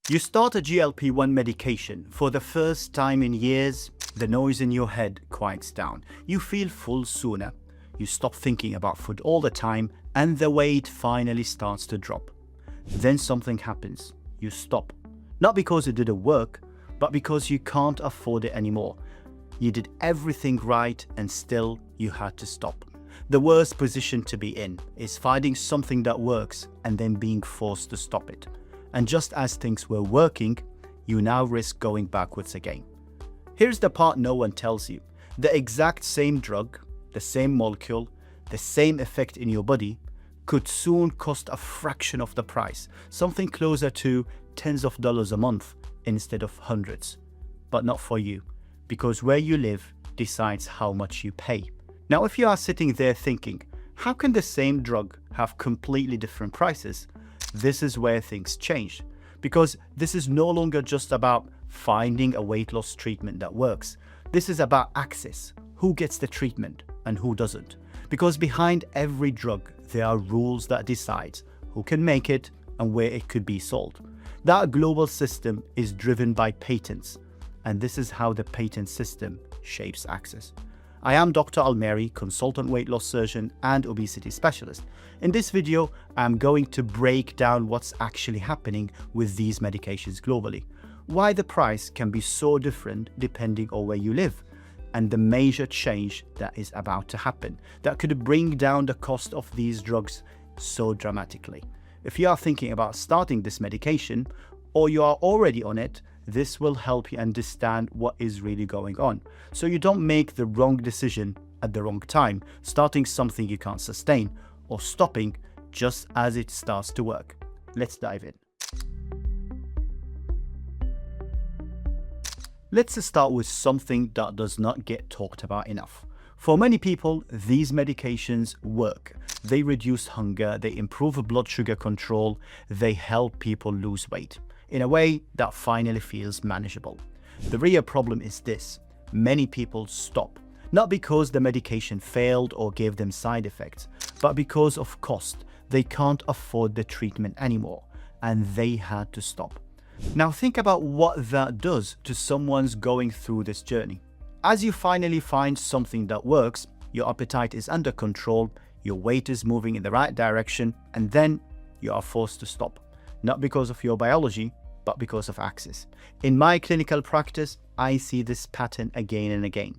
You start a GLP-1 medication. For the first time in years, the noise in your head quiets down. You feel full sooner. You stop thinking about food all the time, and the weight finally starts to drop. Then something happens. You stop. Not because it didn't work, but because you can't afford it anymore. You did everything right and still you had to stop. The worst position to be in is finding something that works and then being forced to stop it. And just as things were working, you now risk going backwards again. Here's the part no one tells you. The exact same drug, the same molecule, the same effect in your body could soon cost a fraction of the price, something closer to tens of dollars a month instead of hundreds. But not for you, because where you live decides how much you pay. Now, if you are sitting there thinking, how can the same drug have completely different prices? This is where things change, because this is no longer just about finding a weight loss treatment that works. This is about access, who gets the treatment and who doesn't. Because behind every drug, there are rules that decide who can make it and where it could be sold. That global system is driven by patents, and this is how the patent system shapes access. I am Dr. Almeri, consultant weight loss surgeon and obesity specialist. In this video, I'm going to break down what's actually happening with these medications globally, why the price can be so different depending on where you live, and the major change that is about to happen that could bring down the cost of these drugs so dramatically. If you are thinking about starting this medication or you are already on it, this will help you understand what is really going on, so you don't make the wrong decision at the wrong time, starting something you can't sustain, or stopping just as it starts to work. Let's dive in. Let's start with something that does not get talked about enough. For many people, these medications work. They reduce hunger, they improve blood sugar control, they help people lose weight in a way that finally feels manageable. The real problem is this: many people stop, not because the medication failed or gave them side effects, but because of cost. They can't afford the treatment anymore, and they had to stop. Now think about what that does to someone's going through this journey. As you finally find something that works, your appetite is under control, your weight is moving in the right direction, and then you are forced to stop. Not because of your biology, but because of access. In my clinical practice, I see this pattern again and again.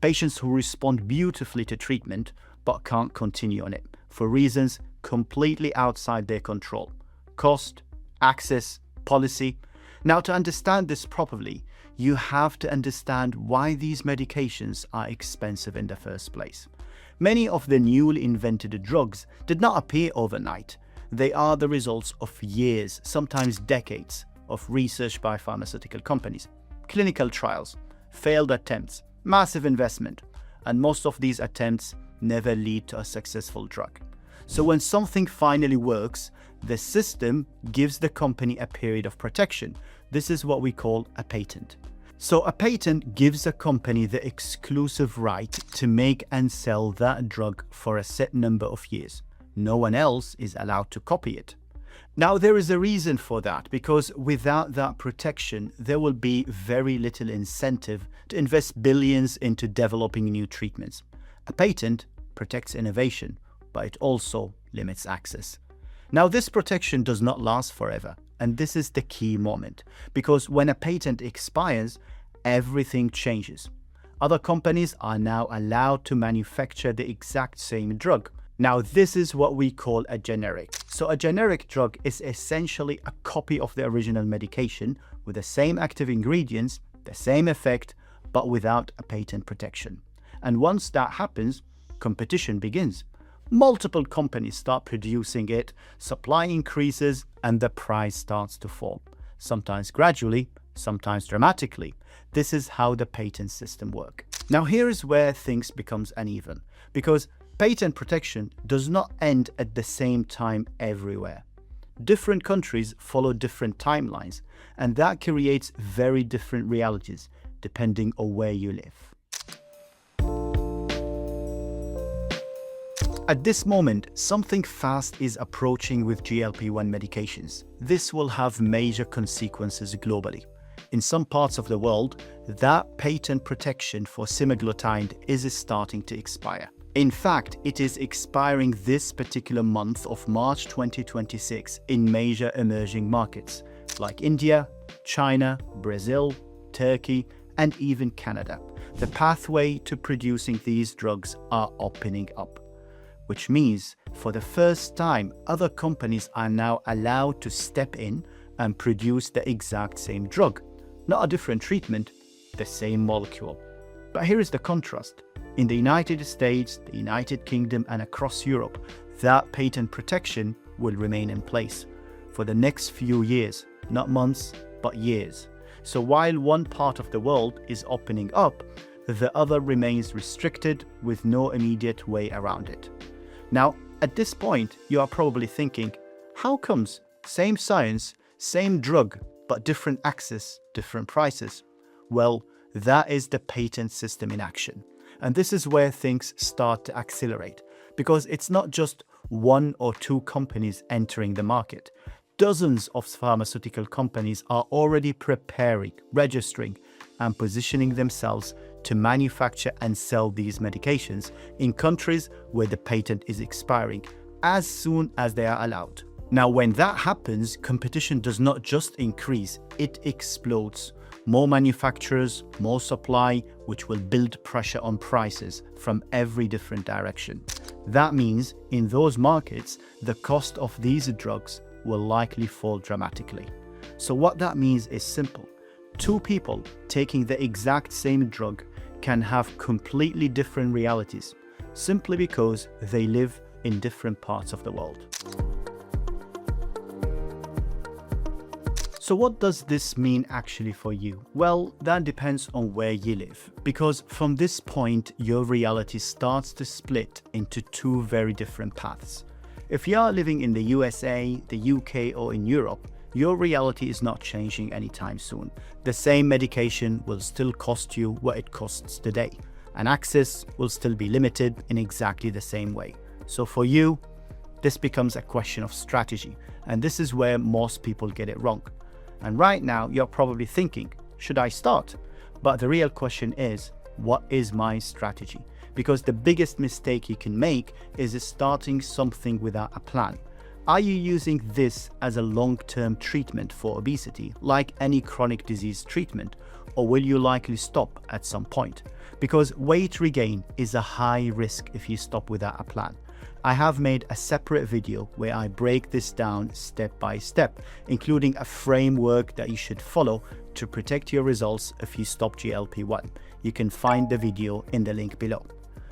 Patients who respond beautifully to treatment, but can't continue on it for reasons completely outside their control. Cost, access, policy. Now, to understand this properly, you have to understand why these medications are expensive in the first place. Many of the newly invented drugs did not appear overnight. They are the results of years, sometimes decades, of research by pharmaceutical companies, clinical trials, failed attempts, massive investment, and most of these attempts never lead to a successful drug. So when something finally works, the system gives the company a period of protection. This is what we call a patent. So a patent gives a company the exclusive right to make and sell that drug for a set number of years. No one else is allowed to copy it. Now, there is a reason for that, because without that protection, there will be very little incentive to invest billions into developing new treatments. A patent protects innovation, but it also limits access. Now, this protection does not last forever, and this is the key moment, because when a patent expires, everything changes. Other companies are now allowed to manufacture the exact same drug. Now, this is what we call a generic. So a generic drug is essentially a copy of the original medication with the same active ingredients, the same effect, but without a patent protection. And once that happens, competition begins. Multiple companies start producing it, supply increases, and the price starts to fall. Sometimes gradually, sometimes dramatically. This is how the patent system works. Now, here is where things becomes uneven, because patent protection does not end at the same time everywhere. Different countries follow different timelines, and that creates very different realities depending on where you live. At this moment, something fast is approaching with GLP-1 medications. This will have major consequences globally. In some parts of the world, that patent protection for semaglutide is starting to expire. In fact, it is expiring this particular month of March 2026 in major emerging markets like India, China, Brazil, Turkey, and even Canada. The pathway to producing these drugs are opening up, which means for the first time, other companies are now allowed to step in and produce the exact same drug. Not a different treatment, the same molecule. But here is the contrast. In the United States, the United Kingdom, and across Europe, that patent protection will remain in place for the next few years, not months, but years. So while one part of the world is opening up, the other remains restricted with no immediate way around it. Now, at this point, you are probably thinking, how comes same science, same drug, but different access, different prices? Well, that is the patent system in action. And this is where things start to accelerate, because it's not just one or two companies entering the market. Dozens of pharmaceutical companies are already preparing, registering, and positioning themselves to manufacture and sell these medications in countries where the patent is expiring as soon as they are allowed. Now, when that happens, competition does not just increase, it explodes. More manufacturers, more supply, which will build pressure on prices from every different direction. That means in those markets, the cost of these drugs will likely fall dramatically. So what that means is simple. Two people taking the exact same drug can have completely different realities simply because they live in different parts of the world. So what does this mean actually for you? Well, that depends on where you live, because from this point, your reality starts to split into two very different paths. If you are living in the USA, the UK, or in Europe, your reality is not changing anytime soon. The same medication will still cost you what it costs today, and access will still be limited in exactly the same way. So for you, this becomes a question of strategy, and this is where most people get it wrong. And right now, you're probably thinking, should I start? But the real question is, what is my strategy? Because the biggest mistake you can make is starting something without a plan. Are you using this as a long-term treatment for obesity, like any chronic disease treatment, or will you likely stop at some point? Because weight regain is a high risk if you stop without a plan. I have made a separate video where I break this down step by step, including a framework that you should follow to protect your results if you stop GLP-1. You can find the video in the link below.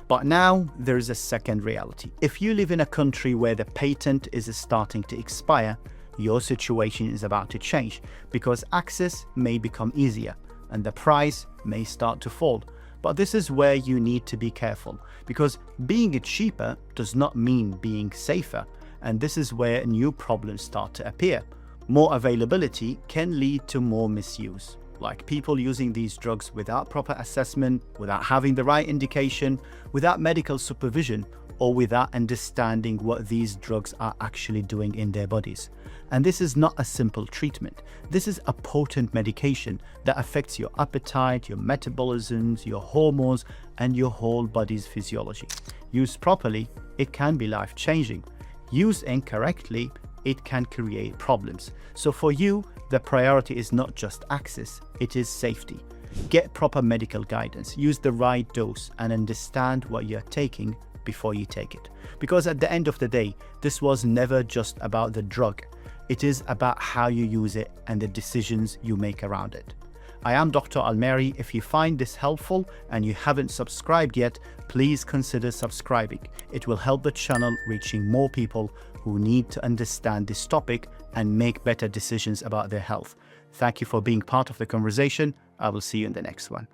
But now there is a second reality. If you live in a country where the patent is starting to expire, your situation is about to change because access may become easier and the price may start to fall. But this is where you need to be careful, because being cheaper does not mean being safer, and this is where new problems start to appear. More availability can lead to more misuse, like people using these drugs without proper assessment, without having the right indication, without medical supervision, or without understanding what these drugs are actually doing in their bodies. And this is not a simple treatment. This is a potent medication that affects your appetite, your metabolisms, your hormones, and your whole body's physiology. Used properly, it can be life-changing. Used incorrectly, it can create problems. So for you, the priority is not just access, it is safety. Get proper medical guidance, use the right dose, and understand what you're taking before you take it. Because at the end of the day, this was never just about the drug. It is about how you use it and the decisions you make around it. I am Dr. Almeri. If you find this helpful and you haven't subscribed yet, please consider subscribing. It will help the channel reaching more people who need to understand this topic and make better decisions about their health. Thank you for being part of the conversation. I will see you in the next one.